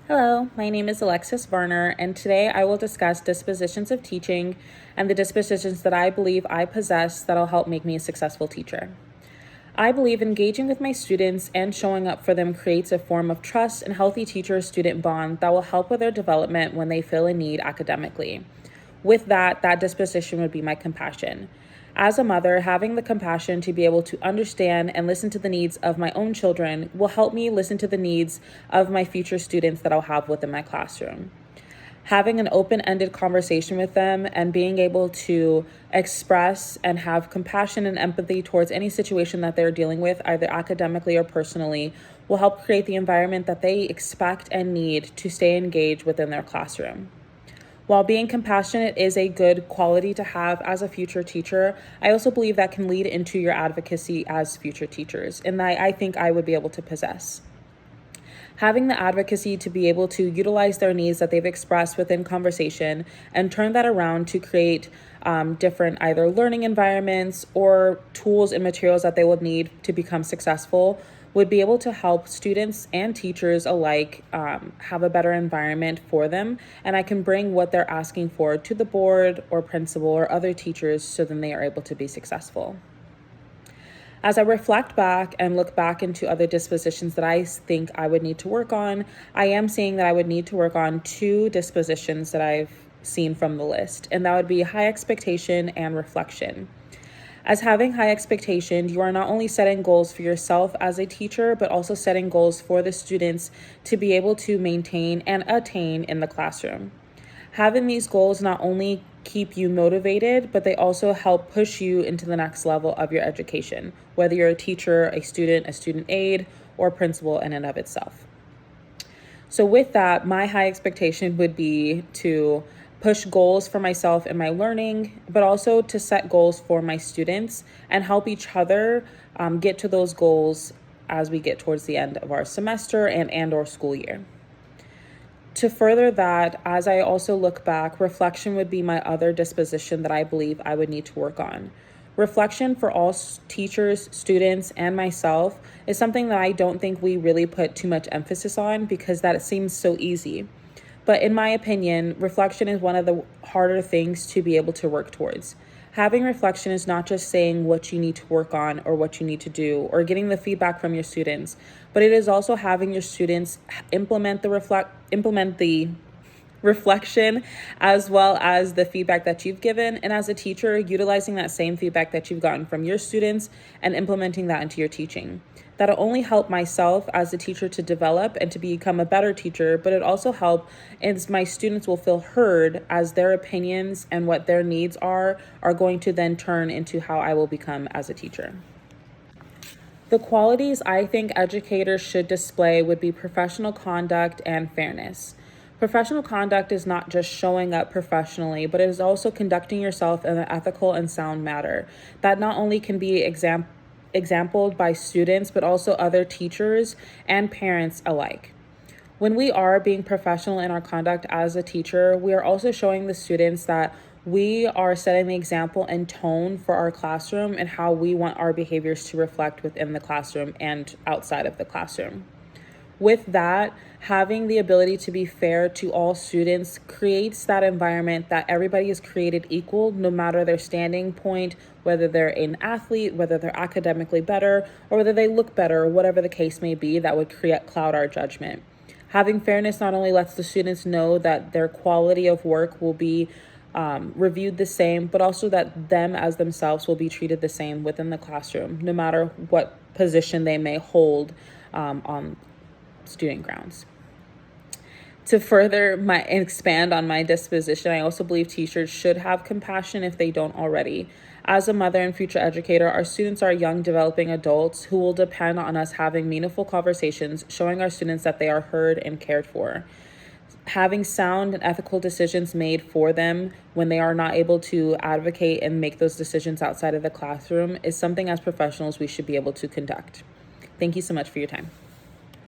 Hello, my name is Alexis Varner, and today I will discuss dispositions of teaching and the dispositions that I believe I possess that'll help make me a successful teacher. I believe engaging with my students and showing up for them creates a form of trust and healthy teacher-student bond that will help with their development when they feel a need academically. With that disposition would be my compassion. As a mother, having the compassion to be able to understand and listen to the needs of my own children will help me listen to the needs of my future students that I'll have within my classroom. Having an open-ended conversation with them and being able to express and have compassion and empathy towards any situation that they're dealing with, either academically or personally, will help create the environment that they expect and need to stay engaged within their classroom. While being compassionate is a good quality to have as a future teacher, I also believe that can lead into your advocacy as future teachers, and that I think I would be able to possess. Having the advocacy to be able to utilize their needs that they've expressed within conversation and turn that around to create different either learning environments or tools and materials that they would need to become successful would be able to help students and teachers alike have a better environment for them. And I can bring what they're asking for to the board or principal or other teachers so then they are able to be successful. As I reflect back and look back into other dispositions that I think I would need to work on, I am seeing that I would need to work on two dispositions that I've seen from the list, and that would be high expectation and reflection. As having high expectation, you are not only setting goals for yourself as a teacher, but also setting goals for the students to be able to maintain and attain in the classroom. Having these goals not only keep you motivated, but they also help push you into the next level of your education, whether you're a teacher, a student aide, or principal in and of itself. So with that, my high expectation would be to push goals for myself in my learning, but also to set goals for my students and help each other get to those goals as we get towards the end of our semester and or school year. To further that, as I also look back, reflection would be my other disposition that I believe I would need to work on. Reflection for all teachers, students, and myself is something that I don't think we really put too much emphasis on because that it seems so easy. But in my opinion, reflection is one of the harder things to be able to work towards. Having reflection is not just saying what you need to work on or what you need to do or getting the feedback from your students, but it is also having your students implement the reflection as well as the feedback that you've given, and as a teacher utilizing that same feedback that you've gotten from your students and implementing that into your teaching. That'll only help myself as a teacher to develop and to become a better teacher, but it also helps as my students will feel heard as their opinions and what their needs are going to then turn into how I will become as a teacher. The qualities I think educators should display would be professional conduct and fairness. Professional conduct is not just showing up professionally, but it is also conducting yourself in an ethical and sound manner that not only can be exampled by students, but also other teachers and parents alike. When we are being professional in our conduct as a teacher, we are also showing the students that we are setting the example and tone for our classroom and how we want our behaviors to reflect within the classroom and outside of the classroom. With that, having the ability to be fair to all students creates that environment that everybody is created equal, no matter their standing point, whether they're an athlete, whether they're academically better, or whether they look better, or whatever the case may be that would cloud our judgment. Having fairness not only lets the students know that their quality of work will be reviewed the same, but also that them as themselves will be treated the same within the classroom, no matter what position they may hold on student grounds. To further expand on my disposition, I also believe teachers should have compassion if they don't already. As a mother and future educator, our students are young, developing adults who will depend on us having meaningful conversations, showing our students that they are heard and cared for. Having sound and ethical decisions made for them when they are not able to advocate and make those decisions outside of the classroom is something as professionals we should be able to conduct. Thank you so much for your time.